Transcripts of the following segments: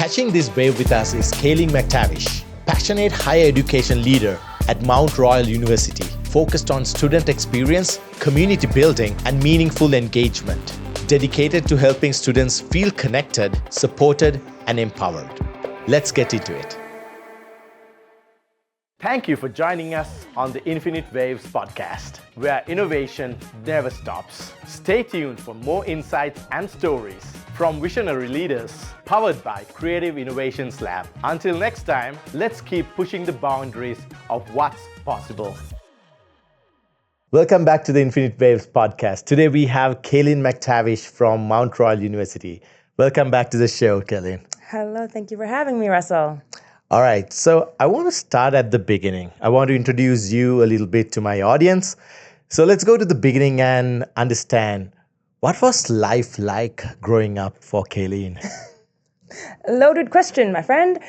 Catching this wave with us is Kaylene McTavish, passionate higher education leader at Mount Royal University, focused on student experience, community building, and meaningful engagement, dedicated to helping students feel connected, supported, and empowered. Let's get into it. Thank you for joining us on the Infinite Waves podcast, where innovation never stops. Stay tuned for more insights and stories from visionary leaders, powered by Creative Innovations Lab. Until next time, let's keep pushing the boundaries of what's possible. Welcome back to the Infinite Waves podcast. Today we have Kaylene McTavish from Mount Royal University. Welcome back to the show, Kaylene. Hello, thank you for having me, Russell. All right, so I want to start at the beginning. I want to introduce you a little bit to my audience. So let's go to the beginning and understand, what was life like growing up for Kaylene? Loaded question, my friend.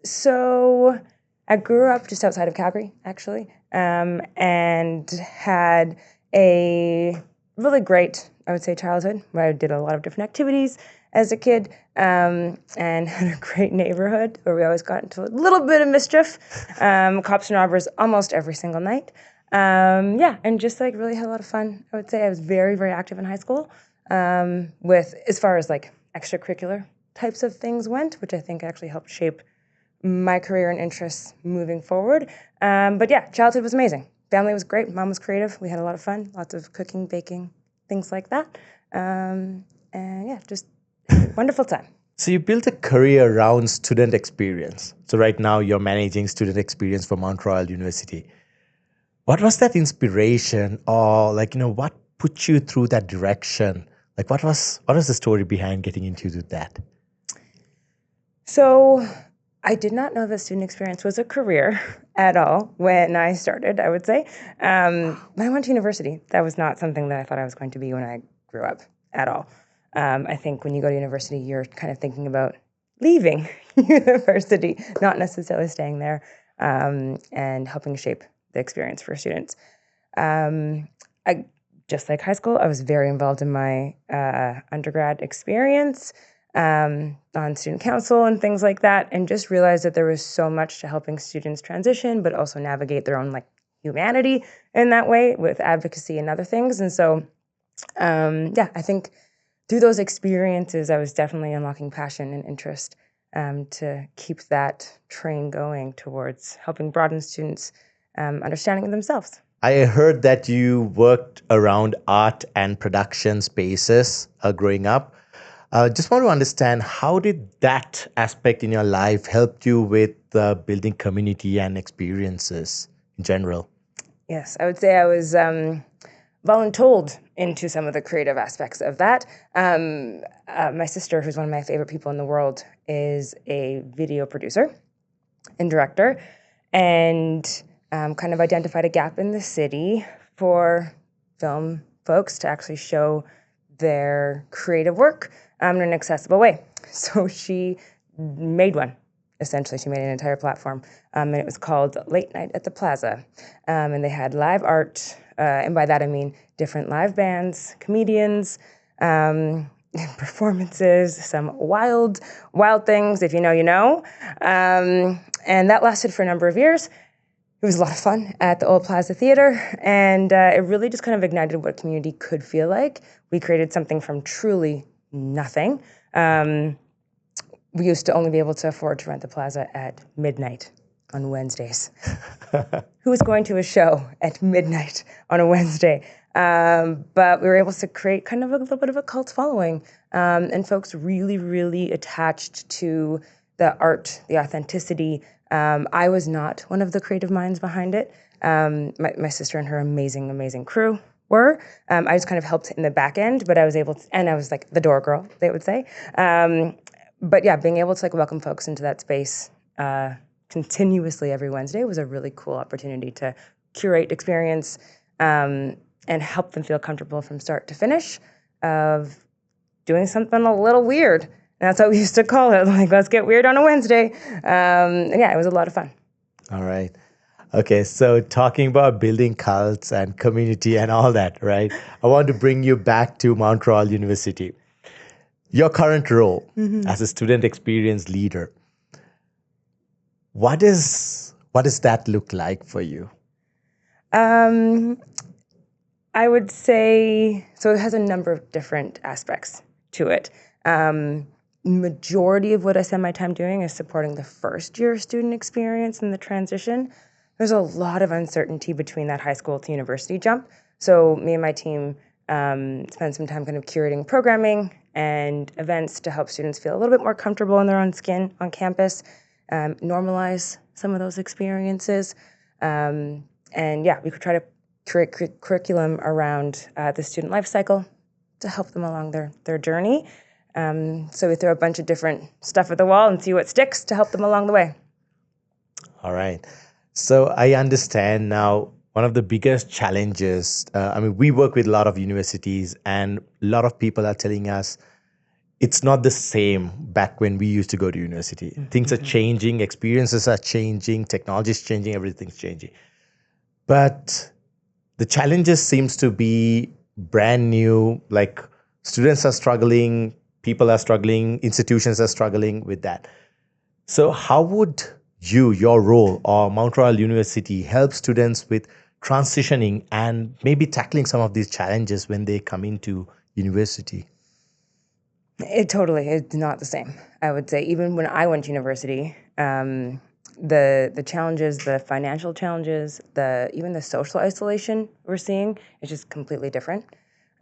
So I grew up just outside of Calgary, actually, and had a really great, I would say, childhood where I did a lot of different activities as a kid, and had a great neighborhood where we always got into a little bit of mischief, cops and robbers almost every single night. And just like really had a lot of fun. I would say I was very, very active in high school, with as far as like extracurricular types of things went, which I think actually helped shape my career and interests moving forward. But yeah, childhood was amazing. Family was great. Mom was creative. We had a lot of fun, lots of cooking, baking, things like that. And yeah, just wonderful time. So you built a career around student experience. So right now you're managing student experience for Mount Royal University. What was that inspiration, or what put you through that direction? Like what was the story behind getting into that? So I did not know that student experience was a career at all when I started, I would say. When I went to university, that was not something that I thought I was going to be when I grew up at all. I think when you go to university, you're kind of thinking about leaving university, not necessarily staying there, and helping shape the experience for students. Just like high school, I was very involved in my undergrad experience, on student council and things like that, and just realized that there was so much to helping students transition, but also navigate their own humanity in that way with advocacy and other things. And so, I think through those experiences, I was definitely unlocking passion and interest to keep that train going towards helping broaden students' understanding of themselves. I heard that you worked around art and production spaces growing up. Just want to understand, how did that aspect in your life help you with building community and experiences in general? Yes, I would say I was voluntold into some of the creative aspects of that. My sister, who's one of my favorite people in the world, is a video producer and director, and kind of identified a gap in the city for film folks to actually show their creative work in an accessible way. So she made one. Essentially, she made an entire platform, and it was called Late Night at the Plaza. And they had live art, and by that I mean different live bands, comedians, performances, some wild things, if you know, you know. And that lasted for a number of years. It was a lot of fun at the Old Plaza Theater, and it really just kind of ignited what community could feel like. We created something from truly nothing. We used to only be able to afford to rent the plaza at midnight on Wednesdays. Who was going to a show at midnight on a Wednesday? But we were able to create kind of a little bit of a cult following, and folks really, really attached to the art, the authenticity. I was not one of the creative minds behind it. My sister and her amazing crew were. I just kind of helped in the back end, but I was able to, and I was like the door girl, they would say. But yeah, being able to welcome folks into that space continuously every Wednesday was a really cool opportunity to curate experience, and help them feel comfortable from start to finish of doing something a little weird. And that's what we used to call it, let's get weird on a Wednesday. And yeah, it was a lot of fun. All right. Okay, so talking about building cults and community and all that, right? I want to bring you back to Mount Royal University. Your current role as a student experience leader, what does that look like for you? I would say, so it has a number of different aspects to it. Majority of what I spend my time doing is supporting the first year student experience and the transition. There's a lot of uncertainty between that high school to university jump. So me and my team spend some time kind of curating programming and events to help students feel a little bit more comfortable in their own skin on campus, normalize some of those experiences. And yeah, we could try to create curriculum around the student life cycle to help them along their journey. So we throw a bunch of different stuff at the wall and see what sticks to help them along the way. All right. So I understand now one of the biggest challenges. We work with a lot of universities, and a lot of people are telling us it's not the same back when we used to go to university. Things are changing, experiences are changing, technology is changing, everything's changing. But the challenges seems to be brand new. Like students are struggling, people are struggling, institutions are struggling with that. So how would your role or Mount Royal University help students with transitioning and maybe tackling some of these challenges when they come into university? It totally is not the same. I would say even when I went to university, the challenges, the financial challenges, even the social isolation we're seeing is just completely different.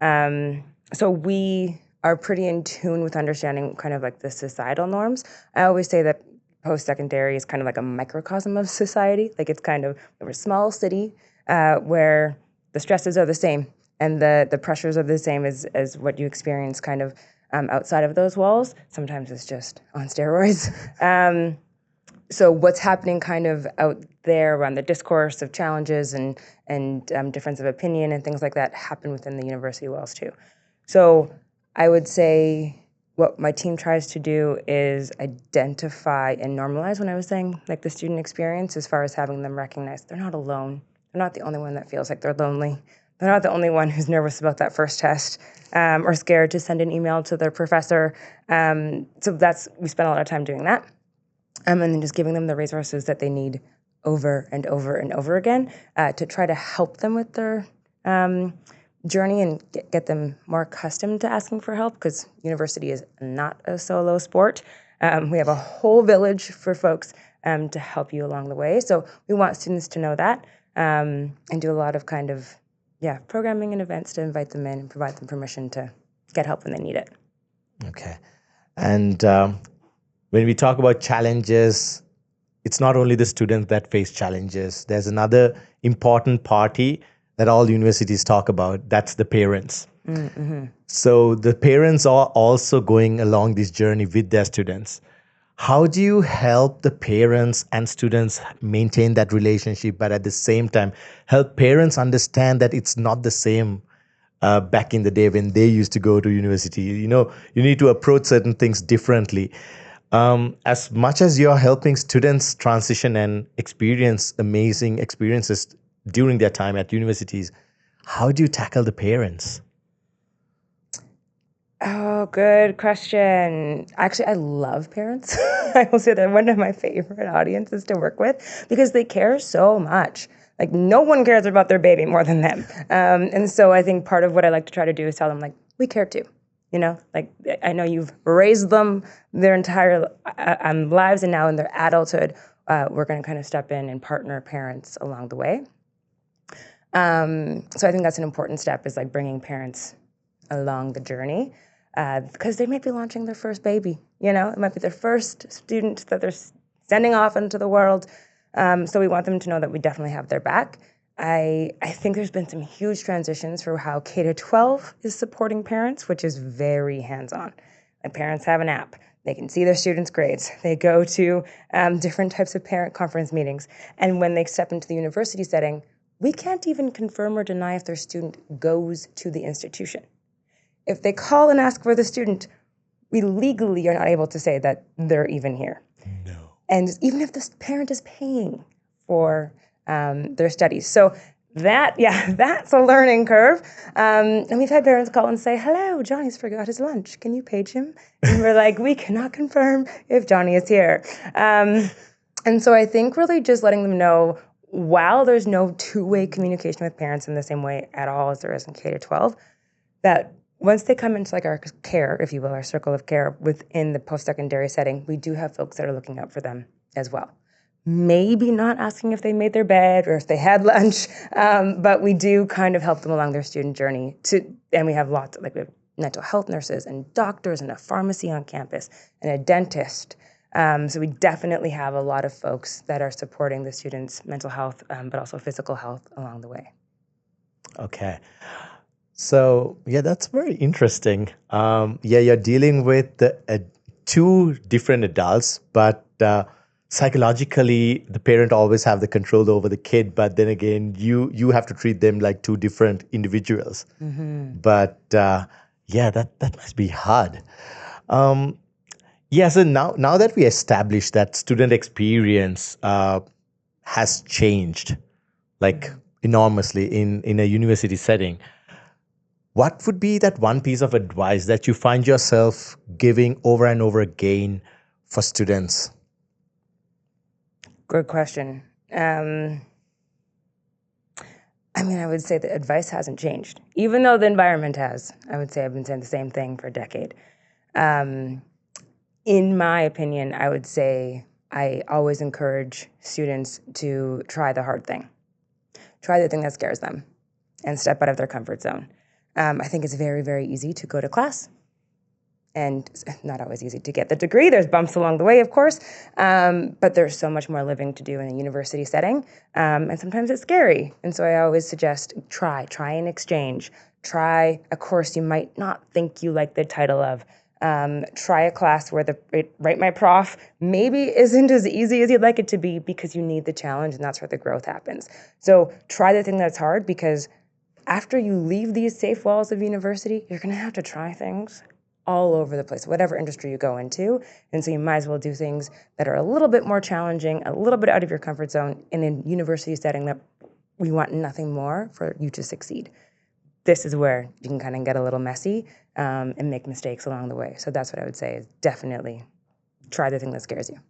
So we are pretty in tune with understanding kind of like the societal norms. I always say that post-secondary is kind of like a microcosm of society. Like it's kind of, we're a small city where the stresses are the same and the pressures are the same as what you experience kind of outside of those walls. Sometimes it's just on steroids. So what's happening kind of out there around the discourse of challenges and difference of opinion and things like that happen within the university walls too. So I would say what my team tries to do is identify and normalize, when I was saying like the student experience, as far as having them recognize they're not alone. They're not the only one that feels like they're lonely. They're not the only one who's nervous about that first test or scared to send an email to their professor. So we spend a lot of time doing that. And then just giving them the resources that they need over and over and over again to try to help them with their journey and get them more accustomed to asking for help, because university is not a solo sport. We have a whole village for folks to help you along the way. So we want students to know that and do a lot of kind of, programming and events to invite them in and provide them permission to get help when they need it. Okay. And when we talk about challenges, it's not only the students that face challenges. There's another important party that all universities talk about. That's the parents. Mm-hmm. So the parents are also going along this journey with their students. How do you help the parents and students maintain that relationship, but at the same time help parents understand that it's not the same back in the day when they used to go to university? You need to approach certain things differently. As much as you're helping students transition and experience amazing experiences during their time at universities, how do you tackle the parents? Oh, good question. Actually, I love parents. I will say they're one of my favorite audiences to work with because they care so much. Like, no one cares about their baby more than them. And so I think part of what I like to try to do is tell them, like, we care too. Like, I know you've raised them their entire lives, and now in their adulthood, we're going to kind of step in and partner parents along the way. So I think that's an important step, is like bringing parents along the journey, because they might be launching their first baby. It might be their first student that they're sending off into the world. So we want them to know that we definitely have their back. I think there's been some huge transitions for how K-12 is supporting parents, which is very hands-on. Like, parents have an app. They can see their students' grades. They go to different types of parent conference meetings. And when they step into the university setting, we can't even confirm or deny if their student goes to the institution. If they call and ask for the student, we legally are not able to say that they're even here. No. And even if the parent is paying for their studies. So That's a learning curve. And we've had parents call and say, hello, Johnny's forgot his lunch. Can you page him? And we're like, we cannot confirm if Johnny is here. And so I think really just letting them know, while there's no two-way communication with parents in the same way at all as there is in K to 12, that once they come into like our care, if you will, our circle of care within the post-secondary setting, we do have folks that are looking out for them as well. Maybe not asking if they made their bed or if they had lunch, but we do kind of help them along their student journey. And we have lots, like we have mental health nurses and doctors and a pharmacy on campus and a dentist. So we definitely have a lot of folks that are supporting the students' mental health, but also physical health along the way. Okay. So, yeah, that's very interesting. You're dealing with two different adults, but psychologically, the parent always have the control over the kid. But then again, you have to treat them like two different individuals. Mm-hmm. But that must be hard. So now that we established that student experience has changed, like enormously in a university setting, what would be that one piece of advice that you find yourself giving over and over again for students? Good question. I would say the advice hasn't changed. Even though the environment has, I would say I've been saying the same thing for a decade. In my opinion, I would say I always encourage students to try the hard thing. Try the thing that scares them and step out of their comfort zone. I think it's very, very easy to go to class, and not always easy to get the degree. There's bumps along the way, of course, but there's so much more living to do in a university setting, and sometimes it's scary. And so I always suggest try an exchange, try a course you might not think you like the title of, try a class where the Write My Prof maybe isn't as easy as you'd like it to be because you need the challenge, and that's where the growth happens. So try the thing that's hard, because after you leave these safe walls of university, you're going to have to try things all over the place, whatever industry you go into. And so you might as well do things that are a little bit more challenging, a little bit out of your comfort zone in a university setting that we want nothing more for you to succeed. This is where you can kind of get a little messy and make mistakes along the way. So that's what I would say is definitely try the thing that scares you.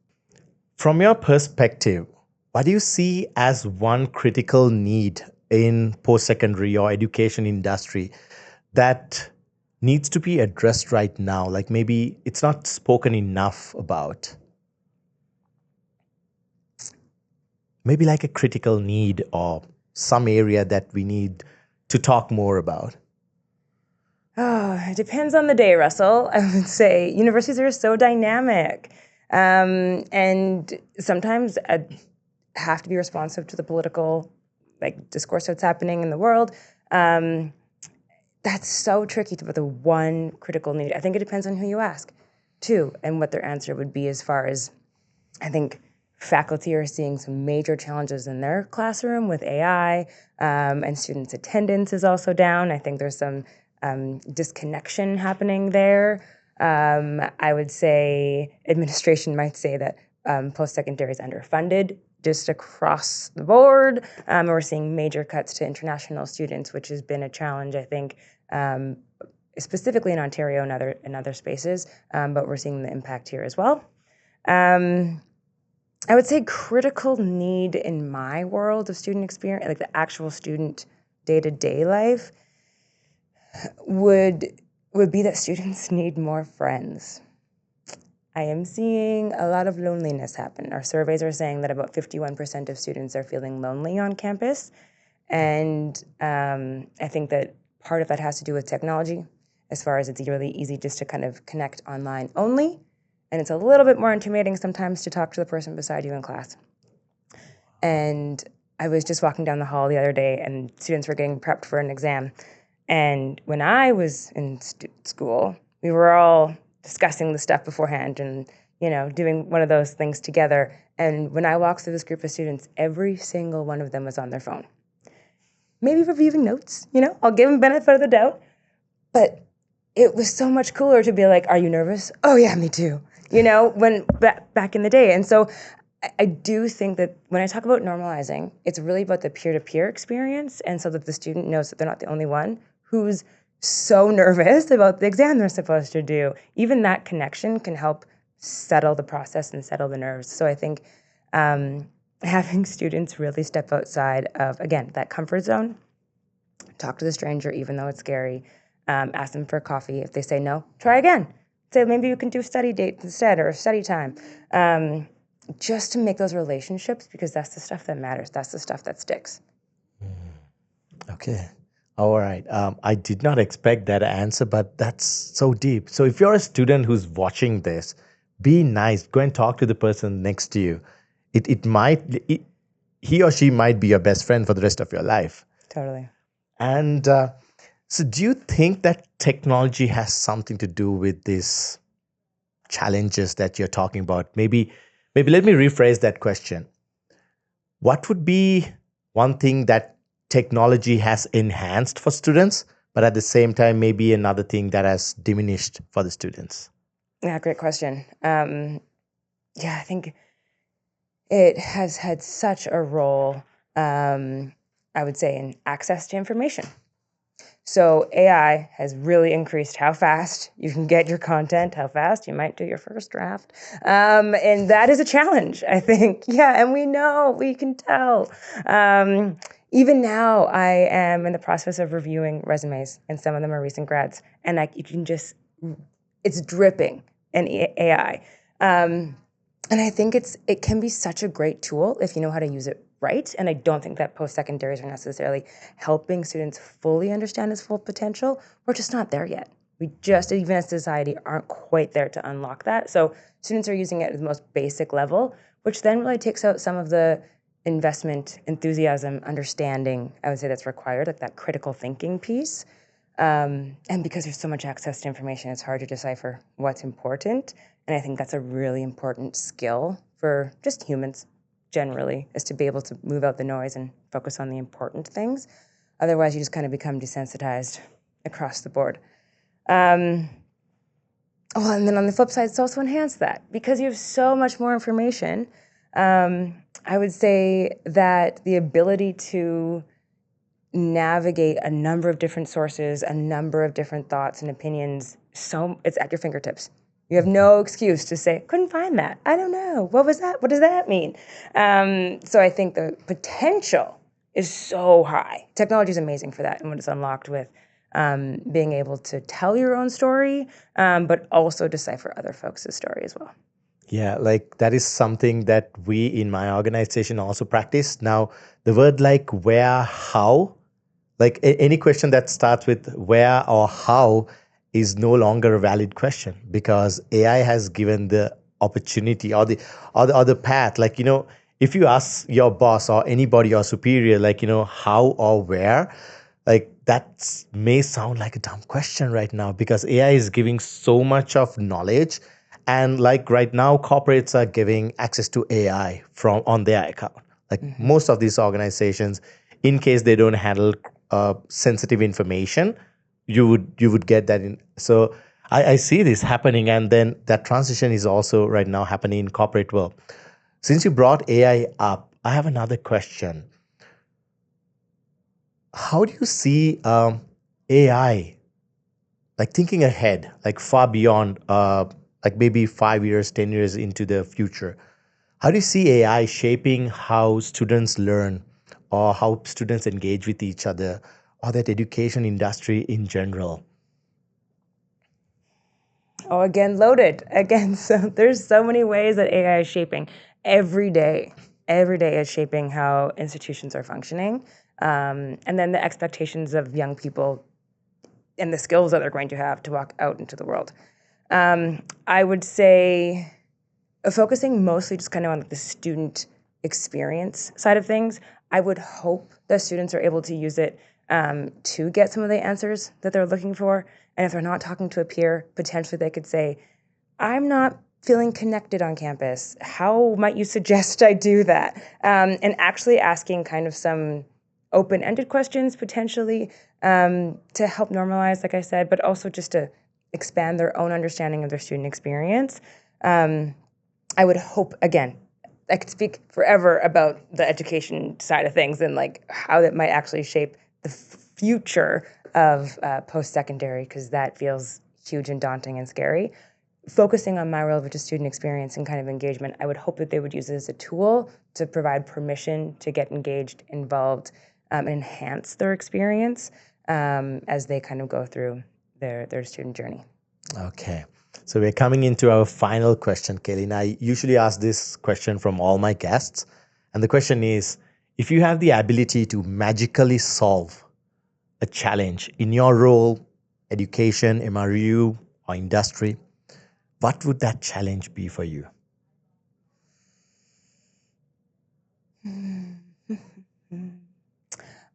From your perspective, what do you see as one critical need in post-secondary or education industry that needs to be addressed right now? Like maybe it's not spoken enough about. Maybe like a critical need or some area that we need to talk more about. Oh, it depends on the day, Russell. I would say universities are so dynamic. And sometimes I have to be responsive to the political discourse that's happening in the world. That's so tricky to put the one critical need. I think it depends on who you ask, too, and what their answer would be as far as, I think faculty are seeing some major challenges in their classroom with AI, and students' attendance is also down. I think there's some disconnection happening there. I would say administration might say that post-secondary is underfunded just across the board. We're seeing major cuts to international students, which has been a challenge, I think, specifically in Ontario and other spaces, but we're seeing the impact here as well. I would say critical need in my world of student experience, like the actual student day-to-day life, would be that students need more friends. I am seeing a lot of loneliness happen. Our surveys are saying that about 51% of students are feeling lonely on campus. And I think that part of that has to do with technology, as far as it's really easy just to kind of connect online only. And it's a little bit more intimidating sometimes to talk to the person beside you in class. And I was just walking down the hall the other day, and students were getting prepped for an exam. And when I was in school, we were all discussing the stuff beforehand and, doing one of those things together. And when I walked through this group of students, every single one of them was on their phone. Maybe reviewing notes, I'll give them benefit of the doubt. But it was so much cooler to be like, are you nervous? Oh, yeah, me too. When back in the day. And so I do think that when I talk about normalizing, it's really about the peer-to-peer experience, and so that the student knows that they're not the only one who's so nervous about the exam they're supposed to do. Even that connection can help settle the process and settle the nerves. So I think having students really step outside of, again, that comfort zone, talk to the stranger even though it's scary, ask them for a coffee. If they say no, try again. Say maybe you can do study date instead or study time. Just to make those relationships, because that's the stuff that matters. That's the stuff that sticks. Okay. All right. I did not expect that answer, but that's so deep. So if you're a student who's watching this, be nice. Go and talk to the person next to you. He or she might be your best friend for the rest of your life. Totally. And so do you think that technology has something to do with these challenges that you're talking about? Maybe let me rephrase that question. What would be one thing that technology has enhanced for students, but at the same time, maybe another thing that has diminished for the students? Yeah, great question. I think it has had such a role, I would say, in access to information. So AI has really increased how fast you can get your content, how fast you might do your first draft. And that is a challenge, I think. Yeah, and we can tell. Even now, I am in the process of reviewing resumes, and some of them are recent grads. And it's dripping in AI. And I think it can be such a great tool if you know how to use it right. And I don't think that post-secondaries are necessarily helping students fully understand its full potential. We're just not there yet. We just, even as a society, aren't quite there to unlock that. So students are using it at the most basic level, which then really takes out some of the investment, enthusiasm, understanding, I would say, that's required, like that critical thinking piece. And because there's so much access to information, it's hard to decipher what's important. And I think that's a really important skill for just humans generally, is to be able to move out the noise and focus on the important things. Otherwise, you just kind of become desensitized across the board. And then on the flip side, it's also enhanced that. Because you have so much more information, I would say that the ability to navigate a number of different sources, a number of different thoughts and opinions, it's at your fingertips. You have no excuse to say, couldn't find that. I don't know. What was that? What does that mean? So I think the potential is so high. Technology is amazing for that, and when it's unlocked with being able to tell your own story, but also decipher other folks' story as well. Yeah, like that is something that we in my organization also practice. Now, the word like where, how, like any question that starts with where or how is no longer a valid question, because AI has given the opportunity or the path. Like, if you ask your boss or anybody or superior, like, how or where, like that may sound like a dumb question right now, because AI is giving so much of knowledge. And like right now, corporates are giving access to AI from on their account. Like most of these organizations, in case they don't handle sensitive information, you would get that in. So I see this happening, and then that transition is also right now happening in corporate world. Since you brought AI up, I have another question. How do you see AI, like thinking ahead, like far beyond, like maybe 5 years, 10 years into the future? How do you see AI shaping how students learn, or how students engage with each other, or that education industry in general? Oh, again, loaded. Again, so there's so many ways that AI is shaping every day. Every day is shaping how institutions are functioning. And then the expectations of young people and the skills that they're going to have to walk out into the world. I would say focusing mostly just kind of on the student experience side of things. I would hope that students are able to use it to get some of the answers that they're looking for. And if they're not talking to a peer, potentially they could say, I'm not feeling connected on campus. How might you suggest I do that? And actually asking kind of some open-ended questions potentially to help normalize, like I said, but also just to expand their own understanding of their student experience. I would hope, again, I could speak forever about the education side of things and like how that might actually shape the future of post-secondary, because that feels huge and daunting and scary. Focusing on my relevant to student experience and kind of engagement, I would hope that they would use it as a tool to provide permission to get engaged, involved, and enhance their experience as they kind of go through their student journey. Okay. So we're coming into our final question, Kaylene. I usually ask this question from all my guests. And the question is, if you have the ability to magically solve a challenge in your role, education, MRU, or industry, what would that challenge be for you?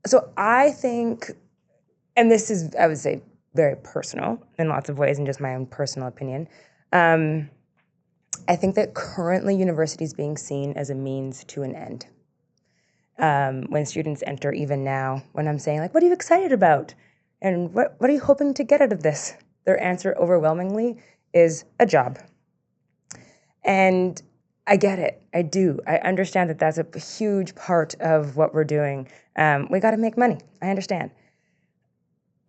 So I think, and this is, I would say, very personal in lots of ways and just my own personal opinion. I think that currently university is being seen as a means to an end. When students enter, even now, when I'm saying, like, what are you excited about? And what are you hoping to get out of this? Their answer overwhelmingly is a job. And I get it. I do. I understand that that's a huge part of what we're doing. We got to make money. I understand.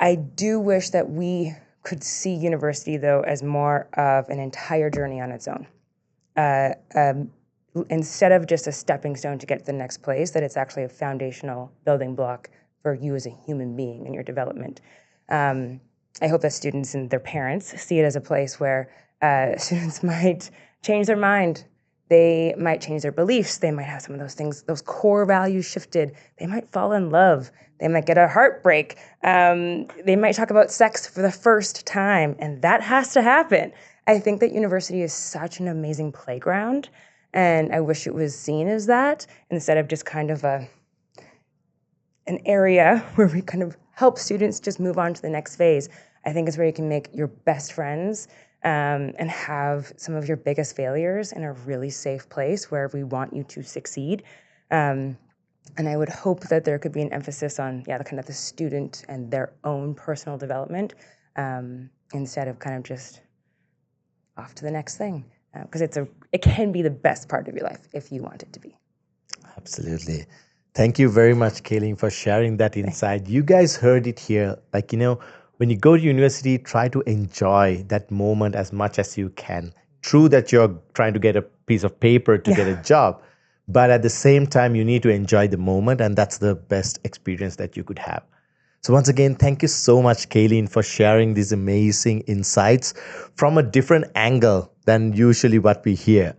I do wish that we could see university, though, as more of an entire journey on its own. Instead of just a stepping stone to get to the next place, that it's actually a foundational building block for you as a human being in your development. I hope that students and their parents see it as a place where students might change their mind. They might change their beliefs. They might have some of those things, those core values shifted. They might fall in love. They might get a heartbreak. They might talk about sex for the first time, and that has to happen. I think that university is such an amazing playground, and I wish it was seen as that instead of just kind of an area where we kind of help students just move on to the next phase. I think it's where you can make your best friends and have some of your biggest failures in a really safe place where we want you to succeed. And I would hope that there could be an emphasis on, the kind of the student and their own personal development instead of kind of just off to the next thing. Because it can be the best part of your life if you want it to be. Absolutely. Thank you very much, Kaylene, for sharing that insight. You guys heard it here. Like, when you go to university, try to enjoy that moment as much as you can. True that you're trying to get a piece of paper to get a job, but at the same time, you need to enjoy the moment, and that's the best experience that you could have. So once again, thank you so much, Kaylene, for sharing these amazing insights from a different angle than usually what we hear.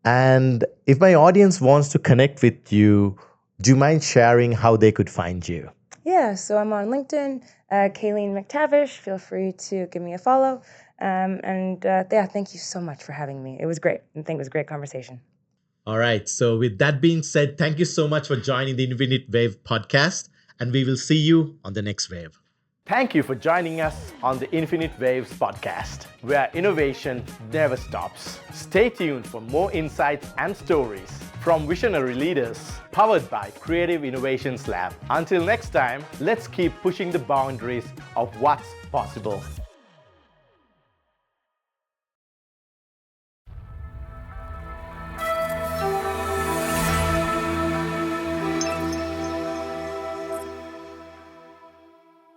And if my audience wants to connect with you, do you mind sharing how they could find you? Yeah, so I'm on LinkedIn, Kaylene McTavish. Feel free to give me a follow. Thank you so much for having me. It was great. I think it was a great conversation. All right. So with that being said, thank you so much for joining the Infinite Wave podcast, and we will see you on the next wave. Thank you for joining us on the Infinite Waves podcast, where innovation never stops. Stay tuned for more insights and stories from visionary leaders, powered by Creative Innovations Lab. Until next time, let's keep pushing the boundaries of what's possible.